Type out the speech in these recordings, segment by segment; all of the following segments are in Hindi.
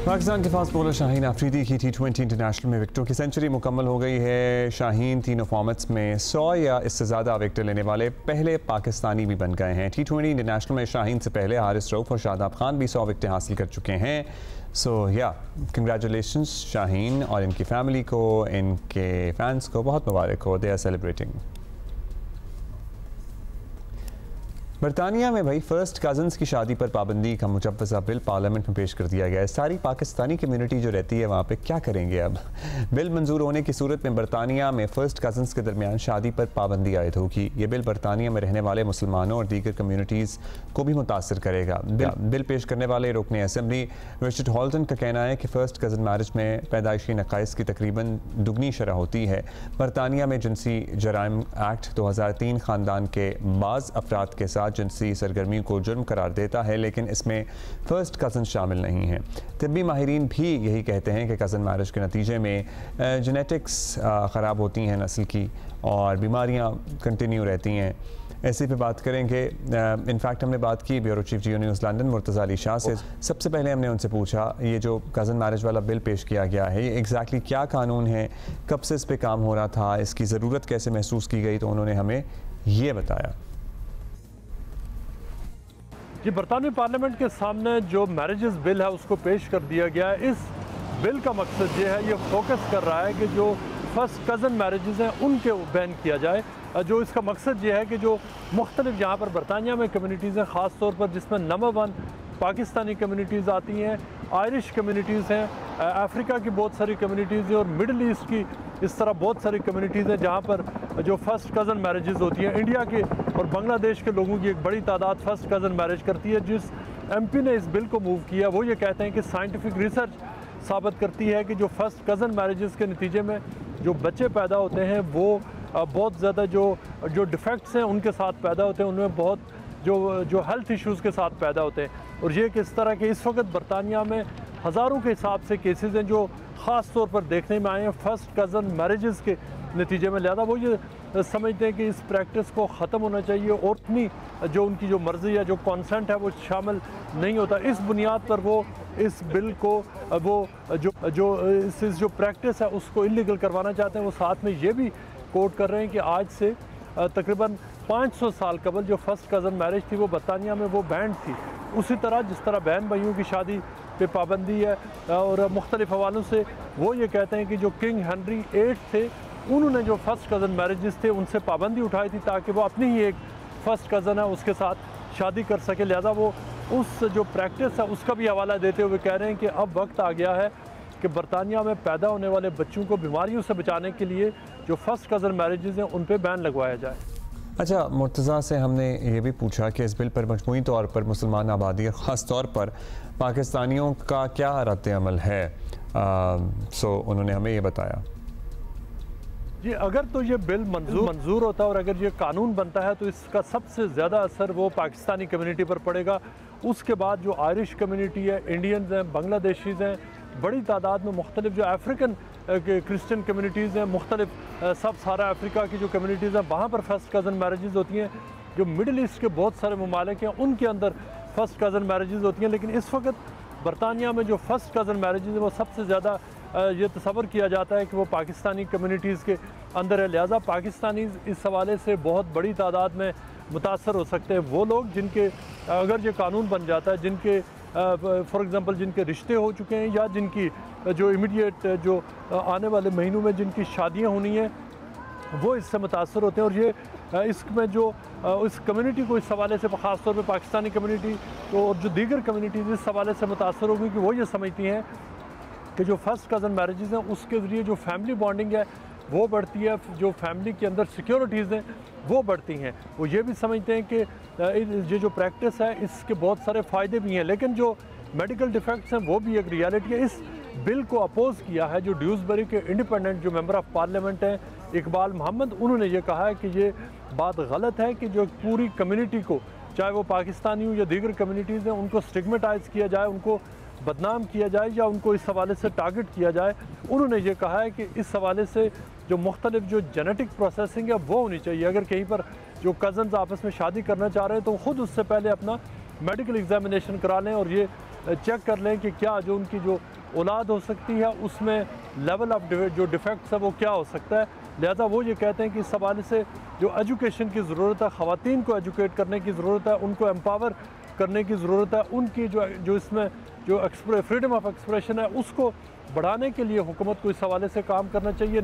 पाकिस्तान के फास्ट बॉलर शाहीन आफरीदी की T20 इंटरनेशनल में विकेटों की सेंचुरी मुकम्मल हो गई है। शाहीन तीनों फॉर्मेट्स में 100 या इससे ज़्यादा विकेट लेने वाले पहले पाकिस्तानी भी बन गए हैं। T20 इंटरनेशनल में शाहीन से पहले हारिस रऊफ और शादाब खान भी 100 विकेटें हासिल कर चुके हैं। सो या कंग्रेचुलेशंस शाहीन और इनकी फैमिली को, इनके फैंस को बहुत मुबारक हो। They are celebrating. बरतानिया में भाई फर्स्ट कज़न्स की शादी पर पाबंदी का मुजव्वज़ा बिल पार्लियामेंट में पेश कर दिया गया है। सारी पाकिस्तानी कम्युनिटी जो रहती है वहाँ पे क्या करेंगे अब? बिल मंजूर होने की सूरत में बरतानिया में फ़र्स्ट कज़न्स के दरमियान शादी पर पाबंदी आयद होगी। ये बिल बरतानिया में रहने वाले मुसलमानों और दीगर कम्युनिटीज़ को भी मुतासर करेगा। बिल पेश करने वाले रुकने असम्बली रिचर्ड हॉल्टन का कहना है कि फ़र्स्ट कज़न मैरिज में पैदाइशी नक़ाइस की तकरीबन दुगनी शरह होती है। बरतानिया में जिनसी जराइम एक्ट 2003 ख़ानदान के बाज़ अफराद के साथ जिनसी सरगर्मी को जुर्म करार देता है, लेकिन इसमें फ़र्स्ट कज़न शामिल नहीं हैं। तिब्बी माहिरीन भी यही कहते हैं कि कज़न मैरिज के नतीजे में जेनेटिक्स ख़राब होती हैं नस्ल की और बीमारियां कंटिन्यू रहती हैं। ऐसे पे बात करेंगे। इनफैक्ट हमने बात की ब्यूरो चीफ जियो न्यूज़ लंदन मुर्तज़ा अली शाह से। सबसे पहले हमने उनसे पूछा ये जो कज़न मैरिज वाला बिल पेश किया गया है ये एग्जैक्टली क्या कानून है, कब से इस पर काम हो रहा था, इसकी ज़रूरत कैसे महसूस की गई, तो उन्होंने हमें ये बताया। जी, बरतानवी पार्लियामेंट के सामने जो मैरिजेस बिल है उसको पेश कर दिया गया है। इस बिल का मकसद ये है, ये फोकस कर रहा है कि जो फर्स्ट कज़न मैरिजेस हैं उनके बैन किया जाए। जो इसका मकसद ये है कि जो मुख्तलिफ यहाँ पर बरतानिया में कम्युनिटीज़ हैं, ख़ास तौर पर जिसमें नंबर 1 पाकिस्तानी कम्युनिटीज़ आती हैं, आयरिश कम्युनिटीज़ हैं, अफ्रीका की बहुत सारी कम्युनिटीज़ हैं और मिडल ईस्ट की इस तरह बहुत सारी कम्युनिटीज़ हैं जहाँ पर जो फ़र्स्ट कज़न मैरिजेस होती हैं। इंडिया के और बांग्लादेश के लोगों की एक बड़ी तादाद फ़र्स्ट कज़न मैरिज करती है। जिस MP ने इस बिल को मूव किया वो ये कहते हैं कि साइंटिफिक रिसर्च साबित करती है कि जो फ़र्स्ट कज़न मैरिजेस के नतीजे में जो बच्चे पैदा होते हैं वो बहुत ज़्यादा जो डिफेक्ट्स हैं उनके साथ पैदा होते हैं, उनमें बहुत जो हेल्थ इश्यूज़ के साथ पैदा होते हैं। और ये किस तरह के इस वक्त बरतानिया में हज़ारों के हिसाब से केसेस हैं जो ख़ास तौर पर देखने में आए हैं फ़र्स्ट कज़न मैरिजेस के नतीजे में। लिहाजा वो ये समझते हैं कि इस प्रैक्टिस को ख़त्म होना चाहिए और अपनी जो उनकी जो मर्ज़ी है, जो कॉन्सेंट है वो शामिल नहीं होता। इस बुनियाद पर वो इस बिल को जो प्रैक्टिस है उसको इलीगल करवाना चाहते हैं। वो साथ में ये भी कोट कर रहे हैं कि आज से तकरीबन 500 साल कबल जो फर्स्ट कज़न मैरिज थी वो बरतानिया में वो बैंड थी। उसी तरह जिस तरह बहन भाइयों की शादी पे पाबंदी है और मुख्तलिफ हवालों से वो ये कहते हैं कि जो किंग हेनरी 8 थे उन्होंने जो फर्स्ट कज़न मैरिजेस थे उनसे पाबंदी उठाई थी ताकि वो अपनी ही एक फ़र्स्ट कज़न है उसके साथ शादी कर सके। लिहाजा वो उस जो प्रैक्टिस है उसका भी हवाला देते हुए कह रहे हैं कि अब वक्त आ गया है कि बरतानिया में पैदा होने वाले बच्चों को बीमारियों से बचाने के लिए जो फर्स्ट कज़न मैरिजेस हैं उन पर बैन लगवाया जाए। अच्छा, मुर्तज़ा से हमने ये भी पूछा कि इस बिल पर मजमूई तौर पर मुसलमान आबादी ख़ास तौर पर पाकिस्तानियों का क्या रद्द अमल है। सो उन्होंने हमें ये बताया। जी, अगर तो ये बिल मंजूर होता है और अगर ये कानून बनता है तो इसका सबसे ज़्यादा असर वो पाकिस्तानी कम्युनिटी पर पड़ेगा। उसके बाद जो आयरिश कम्युनिटी है, इंडियंस हैं, बांग्लादेशीज़ हैं, बड़ी तादाद में मुख्तलिफ जो अफ्रीकन क्रिश्चियन कम्युनिटीज़ हैं, मुख्तलिफ सब सारा अफ्रीका की जो कम्युनिटीज़ हैं वहाँ पर फर्स्ट कज़न मैरिजेस होती हैं। जो मिडल ईस्ट के बहुत सारे ममालिक हैं उनके अंदर फर्स्ट कज़न मैरिजेस होती हैं। लेकिन इस वक्त बरतानिया में जो फर्स्ट कज़न मैरिजेस हैं वो सबसे ज़्यादा ये तस्वर किया जाता है कि वो पाकिस्तानी कम्युनिटीज़ के अंदर है। लिहाजा पाकिस्तानी इस हवाले से बहुत बड़ी तादाद में मुतासर हो सकते हैं। वो लोग जिनके अगर ये कानून बन जाता है, जिनके फॉर एग्ज़ाम्पल जिनके रिश्ते हो चुके हैं या जिनकी जो इमीडिएट जो आने वाले महीनों में जिनकी शादियां होनी हैं वो इससे मुतासर होते हैं। और ये इसमें जो इस कम्युनिटी को इस हवाले से ख़ास तौर पर पाकिस्तानी कम्युनिटी और जो दीगर कम्युनिटीज़ इस हवाले से मुतासर होगी कि वो ये समझती हैं कि जो फर्स्ट कज़न मैरिजेस हैं उसके ज़रिए जो फैमिली बॉन्डिंग है वो बढ़ती है, जो फैमिली के अंदर सिक्योरिटीज़ हैं वो बढ़ती हैं। वो ये भी समझते हैं कि ये जो प्रैक्टिस है इसके बहुत सारे फ़ायदे भी हैं, लेकिन जो मेडिकल डिफेक्ट्स हैं वो भी एक रियलिटी है। इस बिल को अपोज़ किया है जो ड्यूसबरी के इंडिपेंडेंट जो मेंबर ऑफ़ पार्लियामेंट हैं इकबाल मोहम्मद, उन्होंने ये कहा है कि ये बात गलत है कि जो पूरी कम्युनिटी को, चाहे वो पाकिस्तानी हो या दीगर कम्युनिटीज़ हैं, उनको स्टिग्मेटाइज़ किया जाए, उनको बदनाम किया जाए या उनको इस हवाले से टारगेट किया जाए। उन्होंने ये कहा है कि इस हवाले से जो मुख्तलिफ जो जेनेटिक प्रोसेसिंग है वो होनी चाहिए। अगर कहीं पर जो कज़न्स आपस में शादी करना चाह रहे हैं तो ख़ुद उससे पहले अपना मेडिकल एग्जामिनेशन करा लें और ये चेक कर लें कि क्या जो उनकी जो औलाद हो सकती है उसमें लेवल ऑफ जो डिफेक्ट्स है वो क्या हो सकता है। लिहाजा वो ये कहते हैं कि इस हवाले से जो एजुकेशन की ज़रूरत है, ख़वातीन को एजुकेट करने की ज़रूरत है, उनको एम्पावर करने की ज़रूरत है, उनकी जो इसमें जो फ्रीडम ऑफ एक्सप्रेशन है उसको बढ़ाने के लिए हुकूमत को इस हवाले से काम करना चाहिए।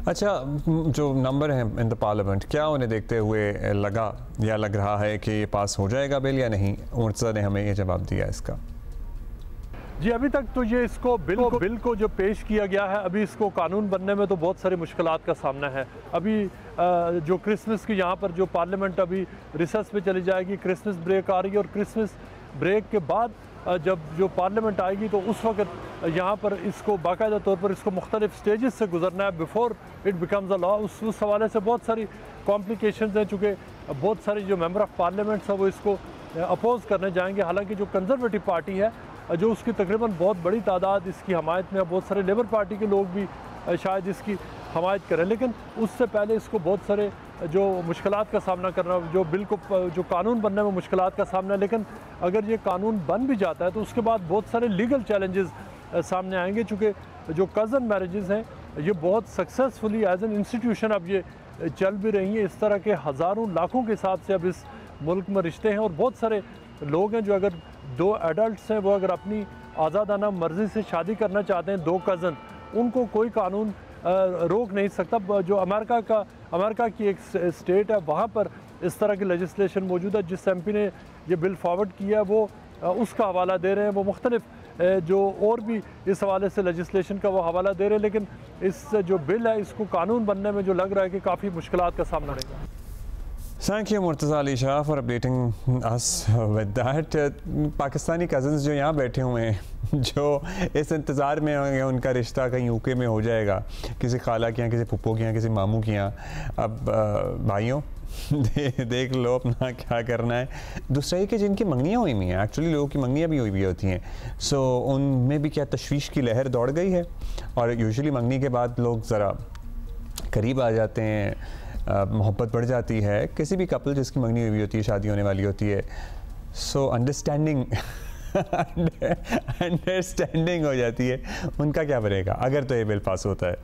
अच्छा, जो नंबर है इन द पार्लियामेंट, क्या उन्हें देखते हुए लगा या लग रहा है कि ये पास हो जाएगा बिल या नहीं? मुर्तज़ा ने हमें ये जवाब दिया इसका। जी, अभी तक तो ये इसको बिल को जो पेश किया गया है, अभी इसको कानून बनने में तो बहुत सारी मुश्किलात का सामना है। अभी जो क्रिसमस की यहाँ पर जो पार्लियामेंट अभी रिसेस पे चली जाएगी, क्रिसमस ब्रेक आ रही है और क्रिसमस ब्रेक के बाद जब जो पार्लियामेंट आएगी तो उस वक्त यहाँ पर इसको बाकायदा तौर पर इसको मुख्तलिफ स्टेजेस से गुजरना है before it becomes a law. उस हवाले से बहुत सारी कॉम्प्लिकेशंस हैं, चूँकि बहुत सारी जो मेंबर ऑफ पार्लियामेंट्स हैं वो इसको अपोज़ करने जाएंगे। हालांकि जो कंजर्वेटिव पार्टी है जो उसकी तकरीबन बहुत बड़ी तादाद इसकी हमायत में है, बहुत सारे लेबर पार्टी के लोग भी शायद इसकी हमायत करें, लेकिन उससे पहले इसको बहुत सारे जो मुश्किलात का सामना करना, जो बिल को जो कानून बनने में मुश्किलात का सामना है। लेकिन अगर ये कानून बन भी जाता है तो उसके बाद बहुत सारे लीगल चैलेंजेस सामने आएंगे, चूँकि जो कज़न मैरिजेस हैं ये बहुत सक्सेसफुली एज एन इंस्टीट्यूशन अब ये चल भी रही हैं। इस तरह के हज़ारों लाखों के हिसाब से अब इस मुल्क में रिश्ते हैं और बहुत सारे लोग हैं जो अगर दो एडल्ट्स हैं वो अगर अपनी आज़ादाना मर्ज़ी से शादी करना चाहते हैं, दो कज़न, उनको कोई कानून रोक नहीं सकता। जो अमेरिका की एक स्टेट है वहाँ पर इस तरह की लेजिस्लेशन मौजूद है। जिस एमपी ने ये बिल फॉरवर्ड किया है वो उसका हवाला दे रहे हैं, वो मुख्तलिफ जो और भी इस हवाले से लेजिस्लेशन का वो हवाला दे रहे हैं, लेकिन इस जो बिल है इसको कानून बनने में जो लग रहा है कि काफ़ी मुश्किलात का सामना रहेगा। Thank you Murtaza Ali Shah for updating us with that. Pakistani cousins जो यहाँ बैठे हुए हैं, जो इस इंतज़ार में होंगे उनका रिश्ता कहीं यूके में हो जाएगा, किसी खाला के यहाँ, किसी फुप्पो के यहाँ, किसी मामू के यहाँ। अब भाइयों देख लो अपना क्या करना है। दूसरा ये कि जिनकी मंगनियाँ हुई हुई हैं, एक्चुअली लोगों की मंगनियाँ भी हुई हुई होती हैं, सो उनमें भी क्या तशवीश की लहर दौड़ गई है। और यूजुअली मंगनी के बाद लोग ज़रा करीब आ जाते हैं, मोहब्बत बढ़ जाती है किसी भी कपल जिसकी मंगनी हुई होती है, शादी होने वाली होती है। सो अंडरस्टैंडिंग हो जाती है। उनका क्या बनेगा अगर तो ये बिल पास होता है?